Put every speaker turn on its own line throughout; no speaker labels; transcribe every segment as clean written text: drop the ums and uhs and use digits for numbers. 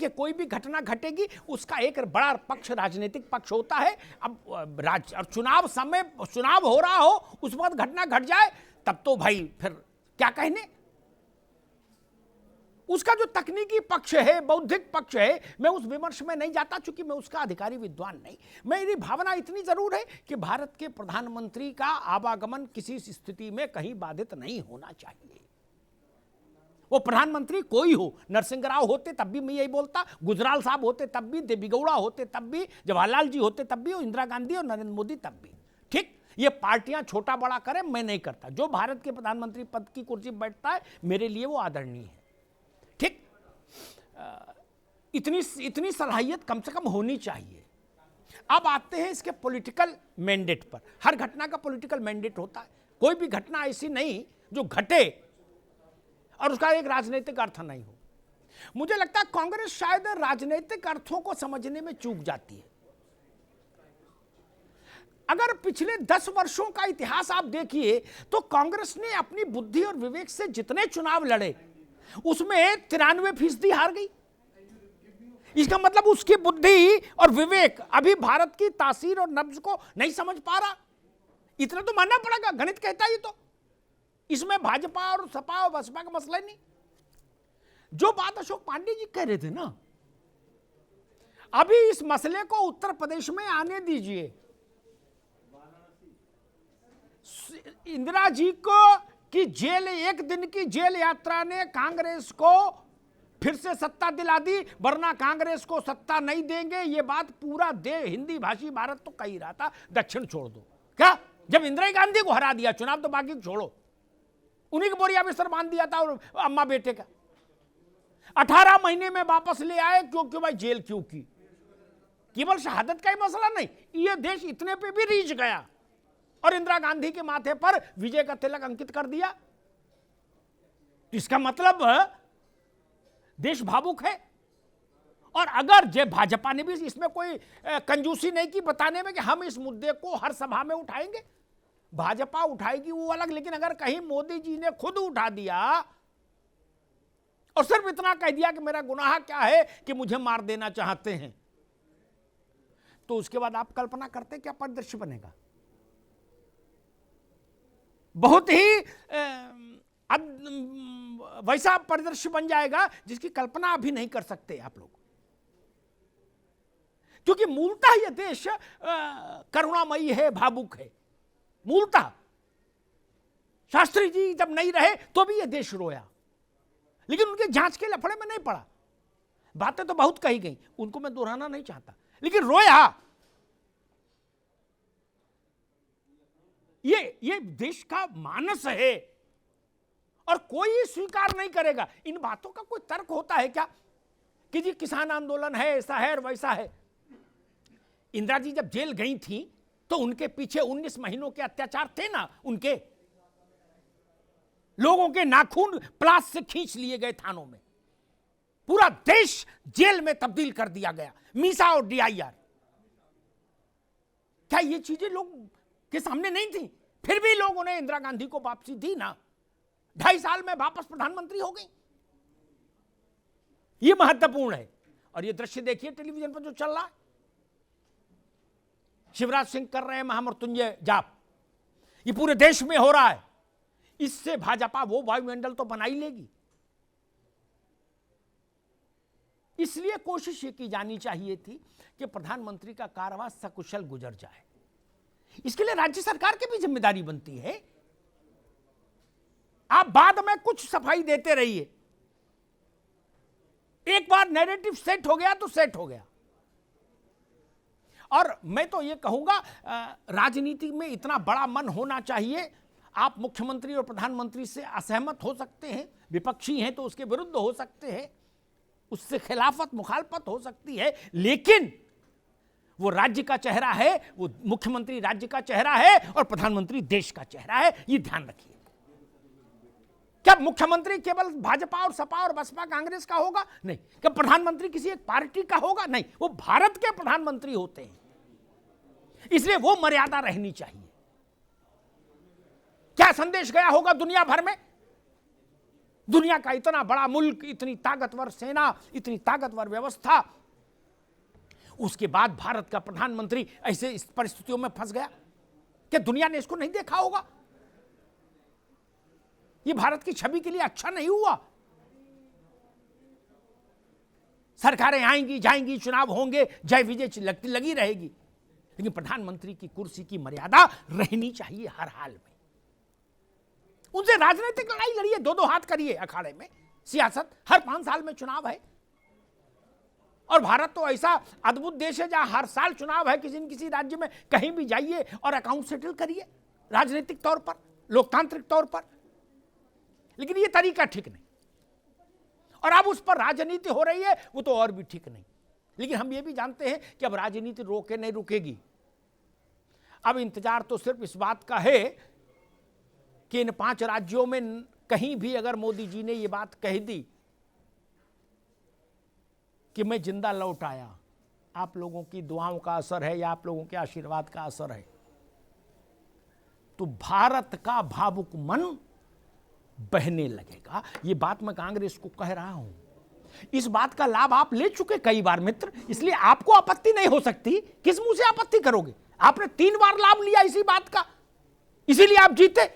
देखिए कोई भी घटना घटेगी उसका एक बड़ा पक्ष राजनीतिक पक्ष होता है। अब और चुनाव हो रहा हो उस वक्त घटना घट जाए तब तो भाई फिर क्या कहने। उसका जो तकनीकी पक्ष है, बौद्धिक पक्ष है, मैं उस विमर्श में नहीं जाता चूंकि मैं उसका अधिकारी विद्वान नहीं। मेरी भावना इतनी जरूर है कि भारत के प्रधानमंत्री का आवागमन किसी स्थिति में कहीं बाधित नहीं होना चाहिए। वो प्रधानमंत्री कोई हो, नरसिंह राव होते तब भी मैं यही बोलता, गुजराल साहब होते तब भी, देवेगौड़ा होते तब भी, जवाहरलाल जी होते तब भी, और इंदिरा गांधी और नरेंद्र मोदी तब भी। ठीक, ये पार्टियां छोटा बड़ा करें, मैं नहीं करता। जो भारत के प्रधानमंत्री पद की कुर्सी पर बैठता है मेरे लिए वो आदरणीय है। ठीक, इतनी सलाहियत कम से कम होनी चाहिए। अब आते हैं इसके पॉलिटिकल मैंडेट पर। हर घटना का पॉलिटिकल मैंडेट होता है। कोई भी घटना ऐसी नहीं जो घटे और उसका एक राजनीतिक अर्थ नहीं हो। मुझे लगता है कांग्रेस शायद राजनीतिक अर्थों को समझने में चूक जाती है। अगर पिछले 10 वर्षों का इतिहास आप देखिए तो कांग्रेस ने अपनी बुद्धि और विवेक से जितने चुनाव लड़े उसमें 93% हार गई। इसका मतलब उसकी बुद्धि और विवेक अभी भारत की तासीर और नब्ज को नहीं समझ पा रहा। इतना तो मानना पड़ेगा, गणित कहता ही तो। इसमें भाजपा और सपा और बसपा का मसला ही नहीं। जो बात अशोक पांडे जी कह रहे थे ना, अभी इस मसले को उत्तर प्रदेश में आने दीजिए। इंदिरा जी को कि जेल, एक दिन की जेल यात्रा ने कांग्रेस को फिर से सत्ता दिला दी, वरना कांग्रेस को सत्ता नहीं देंगे। ये बात पूरा हिंदी भाषी भारत तो कह ही रहा था, दक्षिण छोड़ दो। क्या, जब इंदिरा गांधी को हरा दिया चुनाव तो बाकी छोड़ो, उन्हीं के बोरिया बिस्तर बांध दिया था और अम्मा बेटे का 18 महीने में वापस ले आए। क्योंकि भाई जेल क्यों की? केवल शहादत का ही मसला नहीं, ये देश इतने पे भी रीझ गया और इंदिरा गांधी के माथे पर विजय का तिलक अंकित कर दिया। तो इसका मतलब देश भावुक है। और अगर जय भाजपा ने भी इसमें कोई कंजूसी नहीं की बताने में कि हम इस मुद्दे को हर सभा में उठाएंगे, भाजपा उठाएगी वो अलग, लेकिन अगर कहीं मोदी जी ने खुद उठा दिया और सिर्फ इतना कह दिया कि मेरा गुनाह क्या है कि मुझे मार देना चाहते हैं, तो उसके बाद आप कल्पना करते क्या परिदृश्य बनेगा। बहुत ही वैसा परिदृश्य बन जाएगा जिसकी कल्पना अभी नहीं कर सकते आप लोग। क्योंकि मूलतः यह देश करुणामयी है, भावुक है। मूलतः शास्त्री जी जब नहीं रहे तो भी यह देश रोया, लेकिन उनके जांच के लफड़े में नहीं पड़ा। बातें तो बहुत कही गई, उनको मैं दोहराना नहीं चाहता, लेकिन रोया। ये देश का मानस है और कोई स्वीकार नहीं करेगा। इन बातों का कोई तर्क होता है क्या कि जी किसान आंदोलन है, ऐसा है और वैसा है। इंदिरा जी जब जेल गई थी तो उनके पीछे 19 महीनों के अत्याचार थे ना, उनके लोगों के नाखून प्लास से खींच लिए गए थानों में, पूरा देश जेल में तब्दील कर दिया गया, मीसा और DIR। क्या ये चीजें लोग के सामने नहीं थी? फिर भी लोगों ने इंदिरा गांधी को वापसी दी ना, 2.5 साल में वापस प्रधानमंत्री हो गई। ये महत्वपूर्ण है। और ये दृश्य देखिए टेलीविजन पर जो चल रहा है, शिवराज सिंह कर रहे हैं महामृत्युंजय जाप, ये पूरे देश में हो रहा है। इससे भाजपा वो वायुमंडल तो बना ही लेगी। इसलिए कोशिश ये की जानी चाहिए थी कि प्रधानमंत्री का कार्यभार सकुशल गुजर जाए। इसके लिए राज्य सरकार की भी जिम्मेदारी बनती है। आप बाद में कुछ सफाई देते रहिए, एक बार नैरेटिव सेट हो गया तो सेट हो गया। और मैं तो ये कहूंगा राजनीति में इतना बड़ा मन होना चाहिए। आप मुख्यमंत्री और प्रधानमंत्री से असहमत हो सकते हैं, विपक्षी हैं तो उसके विरुद्ध हो सकते हैं, उससे खिलाफत मुखालफत हो सकती है, लेकिन वो राज्य का चेहरा है, वो मुख्यमंत्री राज्य का चेहरा है और प्रधानमंत्री देश का चेहरा है। ये ध्यान रखिए। क्या मुख्यमंत्री केवल भाजपा और सपा और बसपा कांग्रेस का होगा? नहीं। क्या प्रधानमंत्री किसी एक पार्टी का होगा? नहीं। वो भारत के प्रधानमंत्री होते हैं, इसलिए वो मर्यादा रहनी चाहिए। क्या संदेश गया होगा दुनिया भर में दुनिया का इतना बड़ा मुल्क, इतनी ताकतवर सेना, इतनी ताकतवर व्यवस्था, उसके बाद भारत का प्रधानमंत्री ऐसे इस परिस्थितियों में फंस गया। क्या दुनिया ने इसको नहीं देखा होगा? ये भारत की छवि के लिए अच्छा नहीं हुआ। सरकारें आएंगी जाएंगी, चुनाव होंगे, जय विजय लगी रहेगी, लेकिन प्रधानमंत्री की कुर्सी की मर्यादा रहनी चाहिए हर हाल में। उनसे राजनीतिक लड़ाई लड़िए, दो दो हाथ करिए अखाड़े में, सियासत हर 5 साल में चुनाव है। और भारत तो ऐसा अद्भुत देश है जहां हर साल चुनाव है, किसी न किसी राज्य में कहीं भी जाइए और अकाउंट सेटल करिए राजनीतिक तौर पर, लोकतांत्रिक तौर पर। लेकिन ये तरीका ठीक नहीं, और अब उस पर राजनीति हो रही है, वो तो और भी ठीक नहीं। लेकिन हम ये भी जानते हैं कि अब राजनीति रोके नहीं रुकेगी। अब इंतजार तो सिर्फ इस बात का है कि इन 5 राज्यों में कहीं भी अगर मोदी जी ने ये बात कह दी कि मैं जिंदा लौट आया, आप लोगों की दुआओं का असर है या आप लोगों के आशीर्वाद का असर है, तो भारत का भावुक मन बहने लगेगा। ये बात मैं कांग्रेस को कह रहा हूं। इस बात का लाभ आप ले चुके कई बार मित्र, इसलिए आपको आपत्ति नहीं हो सकती। किस मुंह से आपत्ति करोगे? आपने 3 बार लाभ लिया इसी बात का, इसीलिए आप जीते।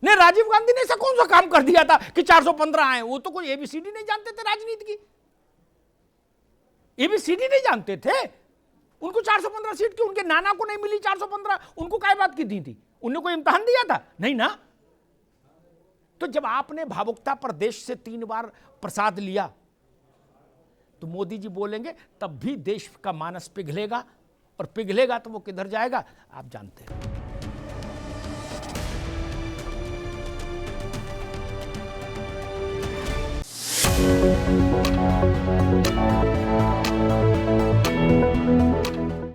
ने राजीव गांधी ने ऐसा कौन सा काम कर दिया था कि 415 आए? वो तो कोई एबीसीडी नहीं जानते थे राजनीति की, एबीसीडी नहीं जानते थे। उनको 415 सीट की उनके नाना को नहीं मिली 415, उनको क्या बात की दी थी? उन्हें कोई इम्तिहान दिया था? नहीं ना। तो जब आपने भावुकता पर देश से 3 बार प्रसाद लिया, तो मोदी जी बोलेंगे तब भी देश का मानस पिघलेगा, और पिघलेगा तो वो किधर जाएगा आप जानते हैं।